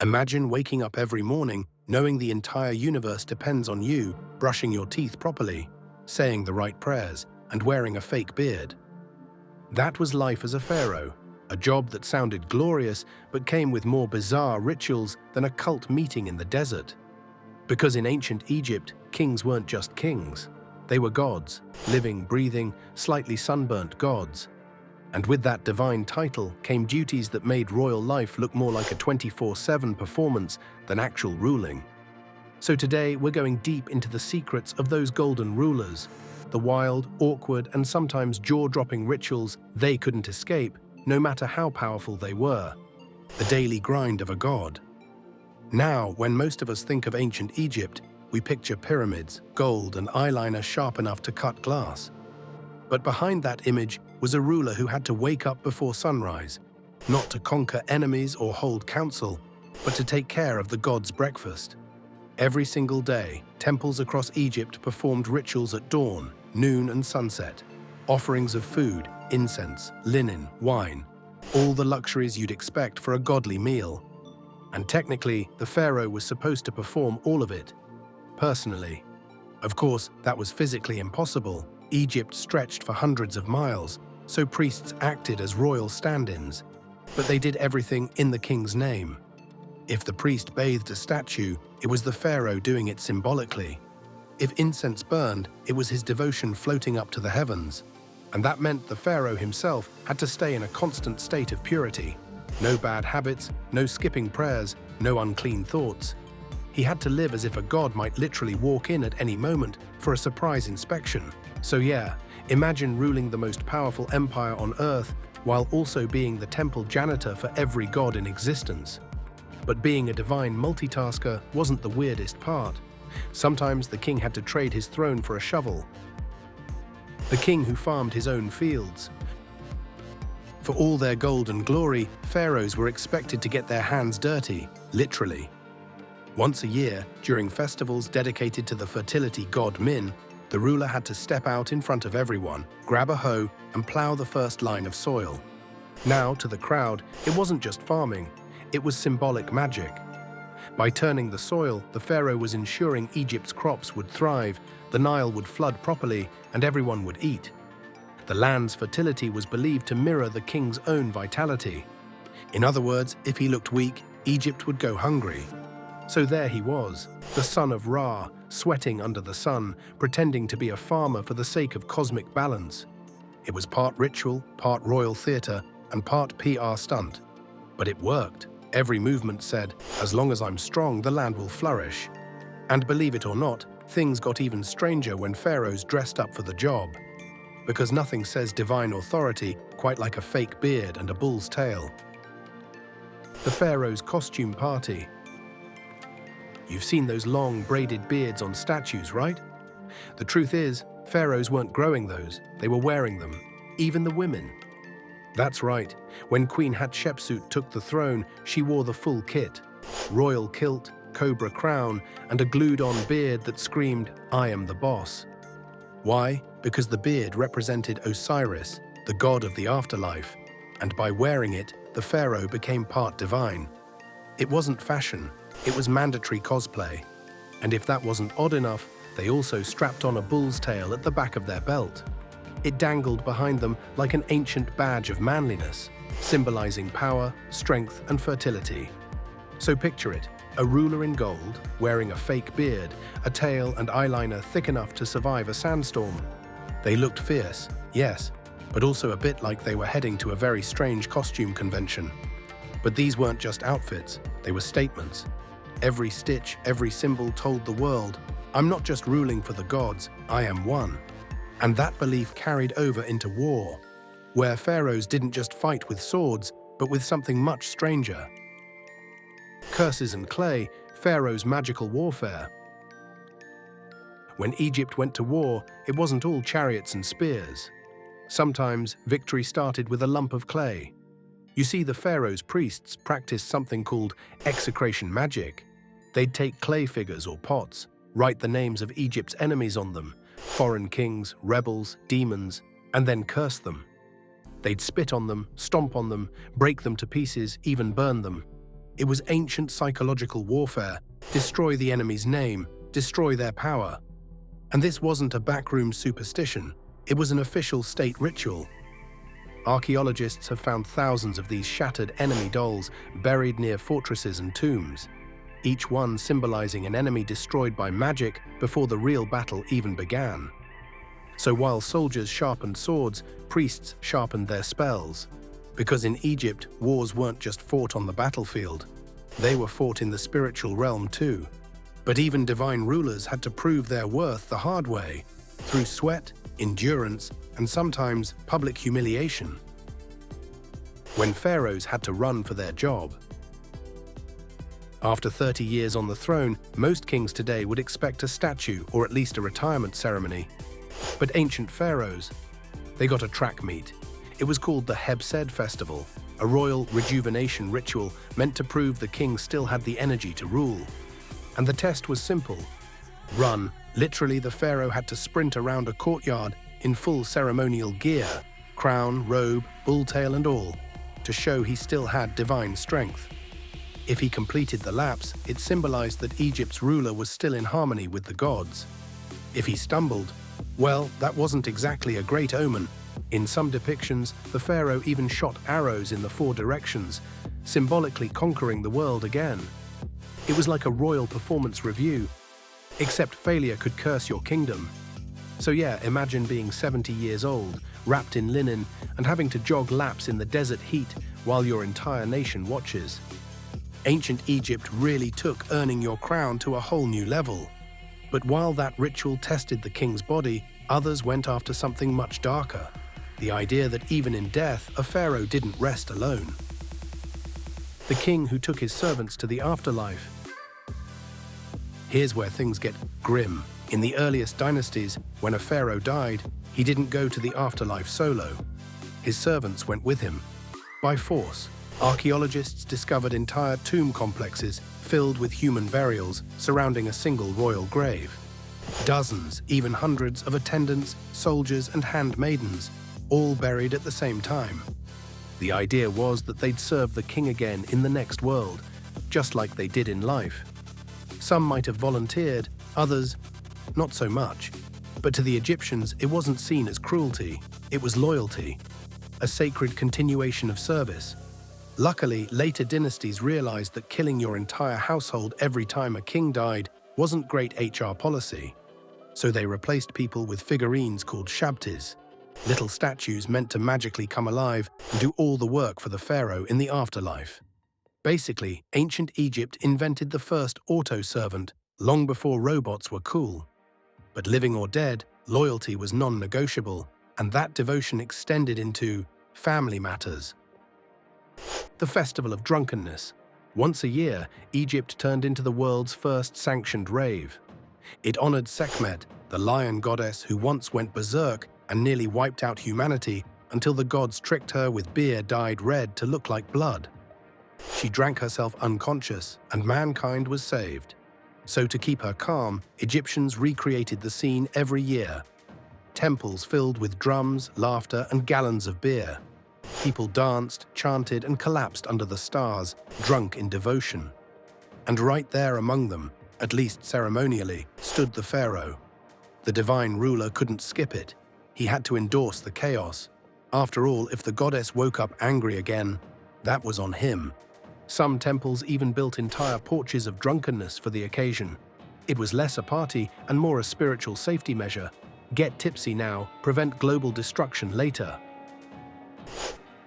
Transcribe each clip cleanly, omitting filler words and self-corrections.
Imagine waking up every morning knowing the entire universe depends on you brushing your teeth properly, saying the right prayers, and wearing a fake beard. That was life as a pharaoh, a job that sounded glorious but came with more bizarre rituals than a cult meeting in the desert. Because in ancient Egypt, kings weren't just kings. They were gods, living, breathing, slightly sunburnt gods. And with that divine title came duties that made royal life look more like a 24/7 performance than actual ruling. So today we're going deep into the secrets of those golden rulers, the wild, awkward, and sometimes jaw-dropping rituals they couldn't escape, no matter how powerful they were. The daily grind of a god. Now, when most of us think of ancient Egypt, we picture pyramids, gold, and eyeliner sharp enough to cut glass. But behind that image was a ruler who had to wake up before sunrise, not to conquer enemies or hold council, but to take care of the god's breakfast. Every single day, temples across Egypt performed rituals at dawn, noon, and sunset. Offerings of food, incense, linen, wine, all the luxuries you'd expect for a godly meal. And technically, the pharaoh was supposed to perform all of it, personally. Of course, that was physically impossible. Egypt stretched for hundreds of miles, so priests acted as royal stand-ins. But they did everything in the king's name. If the priest bathed a statue, it was the pharaoh doing it symbolically. If incense burned, it was his devotion floating up to the heavens. And that meant the pharaoh himself had to stay in a constant state of purity. No bad habits, no skipping prayers, no unclean thoughts. He had to live as if a god might literally walk in at any moment for a surprise inspection. So yeah, imagine ruling the most powerful empire on earth while also being the temple janitor for every god in existence. But being a divine multitasker wasn't the weirdest part. Sometimes the king had to trade his throne for a shovel. The king who farmed his own fields. For all their gold and glory, pharaohs were expected to get their hands dirty, literally. Once a year, during festivals dedicated to the fertility god Min, the ruler had to step out in front of everyone, grab a hoe, and plow the first line of soil. Now, to the crowd, it wasn't just farming, it was symbolic magic. By turning the soil, the pharaoh was ensuring Egypt's crops would thrive, the Nile would flood properly, and everyone would eat. The land's fertility was believed to mirror the king's own vitality. In other words, if he looked weak, Egypt would go hungry. So there he was, the son of Ra, sweating under the sun, pretending to be a farmer for the sake of cosmic balance. It was part ritual, part royal theater, and part PR stunt. But it worked. Every movement said, as long as I'm strong, the land will flourish. And believe it or not, things got even stranger when pharaohs dressed up for the job. Because nothing says divine authority quite like a fake beard and a bull's tail. The pharaoh's costume party. You've seen those long braided beards on statues, right? The truth is, pharaohs weren't growing those, they were wearing them, even the women. That's right, when Queen Hatshepsut took the throne, she wore the full kit. Royal kilt, cobra crown, and a glued-on beard that screamed, "I am the boss." Why? Because the beard represented Osiris, the god of the afterlife, and by wearing it, the pharaoh became part divine. It wasn't fashion, it was mandatory cosplay. And if that wasn't odd enough, they also strapped on a bull's tail at the back of their belt. It dangled behind them like an ancient badge of manliness, symbolizing power, strength, and fertility. So picture it, a ruler in gold, wearing a fake beard, a tail and eyeliner thick enough to survive a sandstorm. They looked fierce, yes, but also a bit like they were heading to a very strange costume convention. But these weren't just outfits, they were statements. Every stitch, every symbol told the world, I'm not just ruling for the gods, I am one. And that belief carried over into war, where pharaohs didn't just fight with swords, but with something much stranger. Curses and clay, pharaohs' magical warfare. When Egypt went to war, it wasn't all chariots and spears. Sometimes victory started with a lump of clay. You see, the pharaoh's priests practiced something called execration magic. They'd take clay figures or pots, write the names of Egypt's enemies on them, foreign kings, rebels, demons, and then curse them. They'd spit on them, stomp on them, break them to pieces, even burn them. It was ancient psychological warfare. Destroy the enemy's name, destroy their power. And this wasn't a backroom superstition. It was an official state ritual. Archaeologists have found thousands of these shattered enemy dolls buried near fortresses and tombs, each one symbolizing an enemy destroyed by magic before the real battle even began. So while soldiers sharpened swords, priests sharpened their spells. Because in Egypt, wars weren't just fought on the battlefield. They were fought in the spiritual realm too. But even divine rulers had to prove their worth the hard way, through sweat, endurance, and sometimes public humiliation. When pharaohs had to run for their job. After 30 years on the throne, most kings today would expect a statue or at least a retirement ceremony. But ancient pharaohs, they got a track meet. It was called the Hebsed Festival, a royal rejuvenation ritual meant to prove the king still had the energy to rule. And the test was simple. Run. Literally, the pharaoh had to sprint around a courtyard in full ceremonial gear, crown, robe, bull tail and all, to show he still had divine strength. If he completed the laps, it symbolized that Egypt's ruler was still in harmony with the gods. If he stumbled, well, that wasn't exactly a great omen. In some depictions, the pharaoh even shot arrows in the 4 directions, symbolically conquering the world again. It was like a royal performance review, except failure could curse your kingdom. So yeah, imagine being 70 years old, wrapped in linen, and having to jog laps in the desert heat while your entire nation watches. Ancient Egypt really took earning your crown to a whole new level. But while that ritual tested the king's body, others went after something much darker. The idea that even in death, a pharaoh didn't rest alone. The king who took his servants to the afterlife. Here's where things get grim. In the earliest dynasties, when a pharaoh died, he didn't go to the afterlife solo. His servants went with him. By force, archaeologists discovered entire tomb complexes filled with human burials surrounding a single royal grave. Dozens, even hundreds of attendants, soldiers and handmaidens, all buried at the same time. The idea was that they'd serve the king again in the next world, just like they did in life. Some might have volunteered, others, not so much. But to the Egyptians, it wasn't seen as cruelty, it was loyalty, a sacred continuation of service. Luckily, later dynasties realized that killing your entire household every time a king died wasn't great HR policy. So they replaced people with figurines called shabtis, little statues meant to magically come alive and do all the work for the pharaoh in the afterlife. Basically, ancient Egypt invented the first auto-servant long before robots were cool. But living or dead, loyalty was non-negotiable, and that devotion extended into family matters. The Festival of Drunkenness. Once a year, Egypt turned into the world's first sanctioned rave. It honored Sekhmet, the lion goddess who once went berserk and nearly wiped out humanity until the gods tricked her with beer dyed red to look like blood. She drank herself unconscious, and mankind was saved. So to keep her calm, Egyptians recreated the scene every year. Temples filled with drums, laughter, and gallons of beer. People danced, chanted, and collapsed under the stars, drunk in devotion. And right there among them, at least ceremonially, stood the pharaoh. The divine ruler couldn't skip it. He had to endorse the chaos. After all, if the goddess woke up angry again, that was on him. Some temples even built entire porches of drunkenness for the occasion. It was less a party and more a spiritual safety measure. Get tipsy now, prevent global destruction later.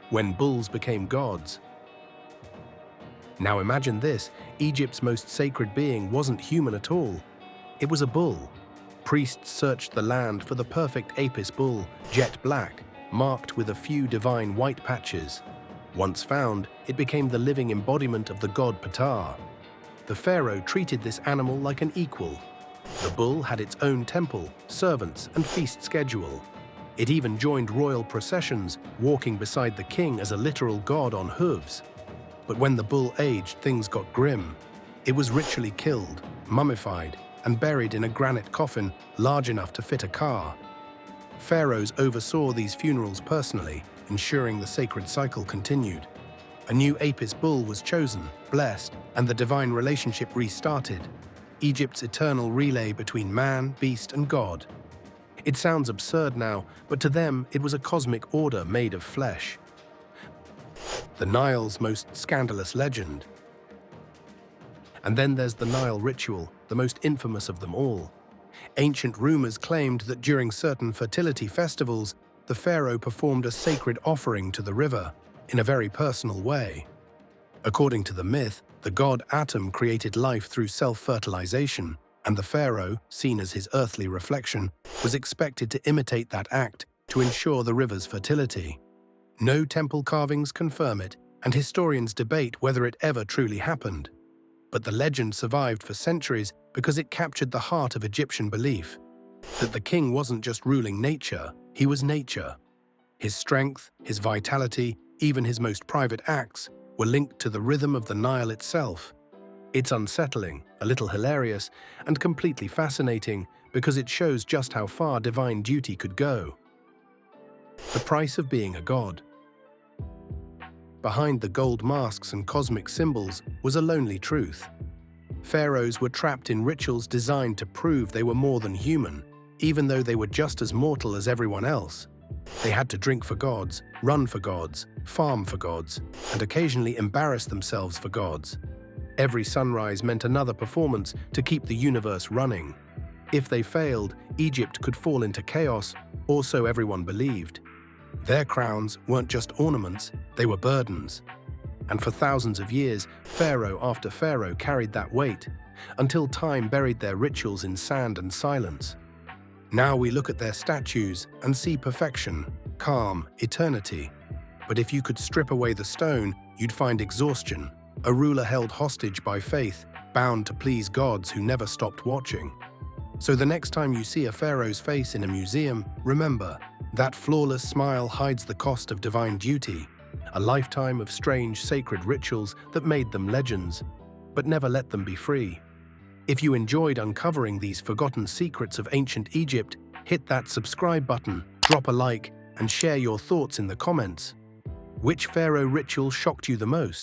When bulls became gods. Now imagine this, Egypt's most sacred being wasn't human at all. It was a bull. Priests searched the land for the perfect Apis bull, jet black, marked with a few divine white patches. Once found, it became the living embodiment of the god Ptah. The pharaoh treated this animal like an equal. The bull had its own temple, servants, and feast schedule. It even joined royal processions, walking beside the king as a literal god on hooves. But when the bull aged, things got grim. It was ritually killed, mummified, and buried in a granite coffin large enough to fit a car. Pharaohs oversaw these funerals personally, ensuring the sacred cycle continued. A new Apis bull was chosen, blessed, and the divine relationship restarted. Egypt's eternal relay between man, beast, and God. It sounds absurd now, but to them it was a cosmic order made of flesh. The Nile's most scandalous legend. And then there's the Nile ritual, the most infamous of them all. Ancient rumors claimed that during certain fertility festivals, the pharaoh performed a sacred offering to the river in a very personal way. According to the myth, the god Atum created life through self-fertilization, and the pharaoh, seen as his earthly reflection, was expected to imitate that act to ensure the river's fertility. No temple carvings confirm it, and historians debate whether it ever truly happened. But the legend survived for centuries because it captured the heart of Egyptian belief, that the king wasn't just ruling nature, he was nature. His strength, his vitality, even his most private acts were linked to the rhythm of the Nile itself. It's unsettling, a little hilarious, and completely fascinating because it shows just how far divine duty could go. The price of being a god. Behind the gold masks and cosmic symbols was a lonely truth. Pharaohs were trapped in rituals designed to prove they were more than human, even though they were just as mortal as everyone else. They had to drink for gods, run for gods, farm for gods, and occasionally embarrass themselves for gods. Every sunrise meant another performance to keep the universe running. If they failed, Egypt could fall into chaos, or so everyone believed. Their crowns weren't just ornaments, they were burdens. And for thousands of years, pharaoh after pharaoh carried that weight, until time buried their rituals in sand and silence. Now we look at their statues and see perfection, calm, eternity. But if you could strip away the stone, you'd find exhaustion, a ruler held hostage by faith, bound to please gods who never stopped watching. So the next time you see a pharaoh's face in a museum, remember, that flawless smile hides the cost of divine duty, a lifetime of strange, sacred rituals that made them legends, but never let them be free. If you enjoyed uncovering these forgotten secrets of ancient Egypt, hit that subscribe button, drop a like, and share your thoughts in the comments. Which pharaoh ritual shocked you the most?